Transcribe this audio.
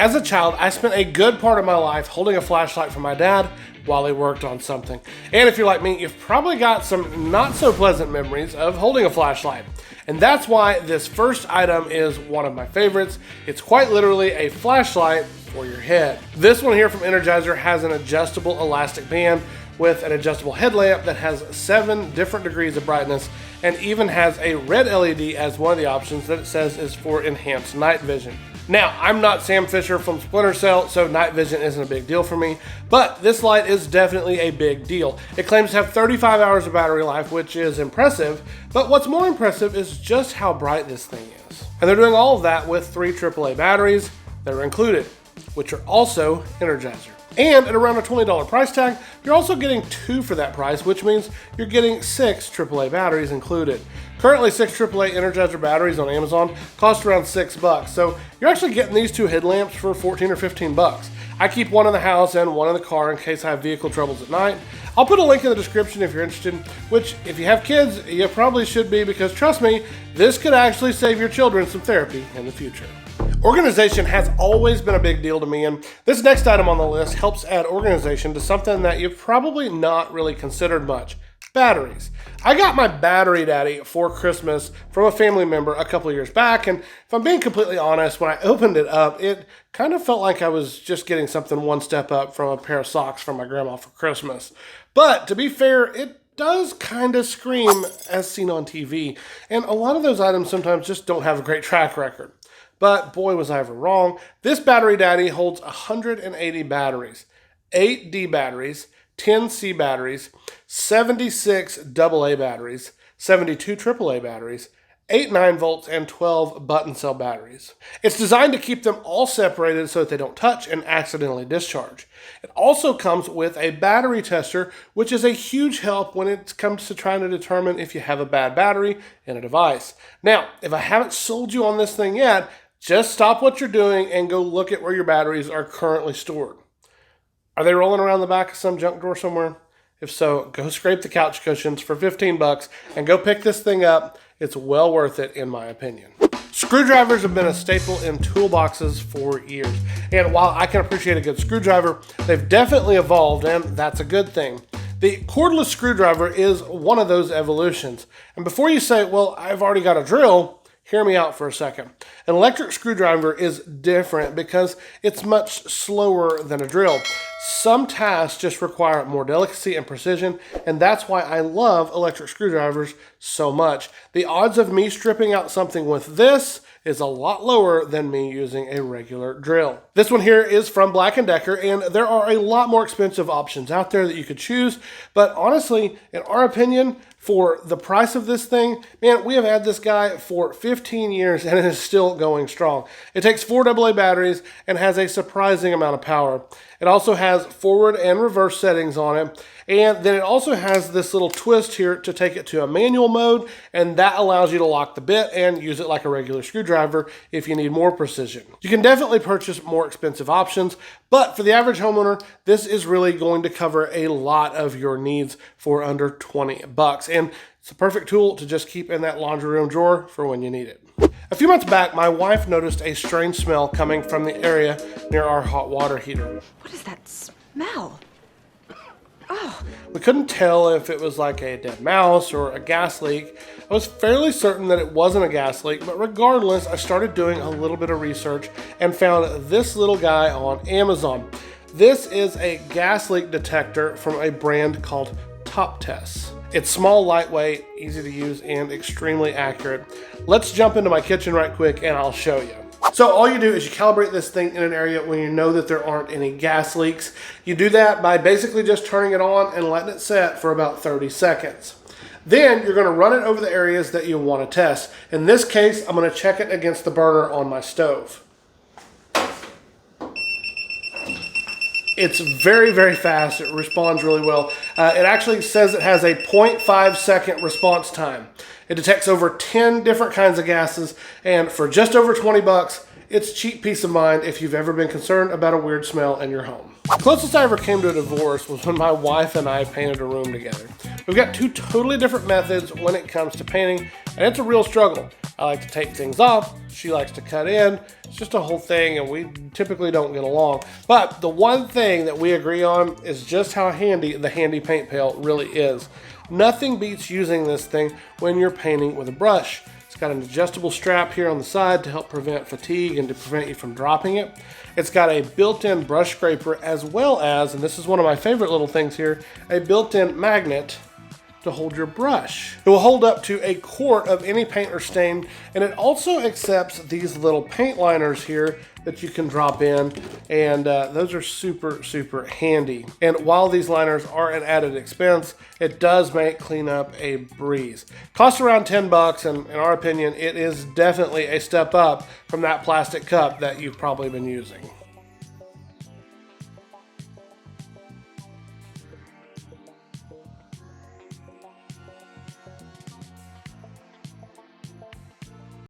As a child, I spent a good part of my life holding a flashlight for my dad while he worked on something. And if you're like me, you've probably got some not so pleasant memories of holding a flashlight. And that's why this first item is one of my favorites. It's quite literally a flashlight for your head. This one here from Energizer has an adjustable elastic band with an adjustable headlamp that has 7 different degrees of brightness and even has a red LED as one of the options that it says is for enhanced night vision. Now, I'm not Sam Fisher from Splinter Cell, so night vision isn't a big deal for me, but this light is definitely a big deal. It claims to have 35 hours of battery life, which is impressive, but what's more impressive is just how bright this thing is. And they're doing all of that with 3 AAA batteries that are included, which are also Energizer. And at around a $20 price tag, you're also getting 2 for that price, which means you're getting 6 AAA batteries included. Currently, 6 AAA Energizer batteries on Amazon cost around $6, so you're actually getting these 2 headlamps for 14 or 15 bucks. I keep one in the house and one in the car in case I have vehicle troubles at night. I'll put a link in the description if you're interested, which if you have kids, you probably should be, because trust me, this could actually save your children some therapy in the future. Organization has always been a big deal to me, and this next item on the list helps add organization to something that you've probably not really considered much: batteries. I got my battery daddy for Christmas from a family member a couple years back, and if I'm being completely honest, when I opened it up, it kind of felt like I was just getting something one step up from a pair of socks from my grandma for Christmas. But to be fair, it does kind of scream as seen on TV, and a lot of those items sometimes just don't have a great track record. But boy, was I ever wrong. This battery daddy holds 180 batteries, 8 D batteries, 10 C batteries, 76 AA batteries, 72 AAA batteries, 8 9-volt, and 12 button cell batteries. It's designed to keep them all separated so that they don't touch and accidentally discharge. It also comes with a battery tester, which is a huge help when it comes to trying to determine if you have a bad battery in a device. Now, if I haven't sold you on this thing yet, just stop what you're doing and go look at where your batteries are currently stored. Are they rolling around the back of some junk drawer somewhere? If so, go scrape the couch cushions for 15 bucks and go pick this thing up. It's well worth it, in my opinion. Screwdrivers have been a staple in toolboxes for years. And while I can appreciate a good screwdriver, they've definitely evolved, and that's a good thing. The cordless screwdriver is one of those evolutions. And before you say, well, I've already got a drill, hear me out for a second. An electric screwdriver is different because it's much slower than a drill. Some tasks just require more delicacy and precision, and that's why I love electric screwdrivers so much. The odds of me stripping out something with this is a lot lower than me using a regular drill. This one here is from Black & Decker, and there are a lot more expensive options out there that you could choose, but honestly, in our opinion, for the price of this thing, man, we have had this guy for 15 years and it is still going strong. It takes 4 AA batteries and has a surprising amount of power. It also has forward and reverse settings on it. And then it also has this little twist here to take it to a manual mode, and that allows you to lock the bit and use it like a regular screwdriver if you need more precision. You can definitely purchase more expensive options, but for the average homeowner, this is really going to cover a lot of your needs for under 20 bucks. And it's a perfect tool to just keep in that laundry room drawer for when you need it. A few months back, my wife noticed a strange smell coming from the area near our hot water heater. What is that smell? Oh. We couldn't tell if it was like a dead mouse or a gas leak. I was fairly certain that it wasn't a gas leak, but regardless, I started doing a little bit of research and found this little guy on Amazon. This is a gas leak detector from a brand called Top Test. It's small, lightweight, easy to use, and extremely accurate. Let's jump into my kitchen right quick and I'll show you. So all you do is you calibrate this thing in an area when you know that there aren't any gas leaks. You do that by basically just turning it on and letting it set for about 30 seconds. Then you're going to run it over the areas that you want to test. In this case, I'm going to check it against the burner on my stove. It's very, very fast. It responds really well. It actually says it has a 0.5 second response time. It detects over 10 different kinds of gases, and for just over 20 bucks, it's cheap peace of mind if you've ever been concerned about a weird smell in your home. The closest I ever came to a divorce was when my wife and I painted a room together. We've got 2 totally different methods when it comes to painting, and it's a real struggle. I like to take things off. She likes to cut in. It's just a whole thing, and we typically don't get along. But the one thing that we agree on is just how handy the handy paint pail really is. Nothing beats using this thing when you're painting with a brush. It's got an adjustable strap here on the side to help prevent fatigue and to prevent you from dropping it. It's got a built-in brush scraper as well as, and this is one of my favorite little things here, a built-in magnet to hold your brush. It will hold up to a quart of any paint or stain, and it also accepts these little paint liners here that you can drop in, and those are super handy. And while these liners are an added expense, it does make cleanup a breeze. Costs around 10 bucks, and in our opinion, it is definitely a step up from that plastic cup that you've probably been using.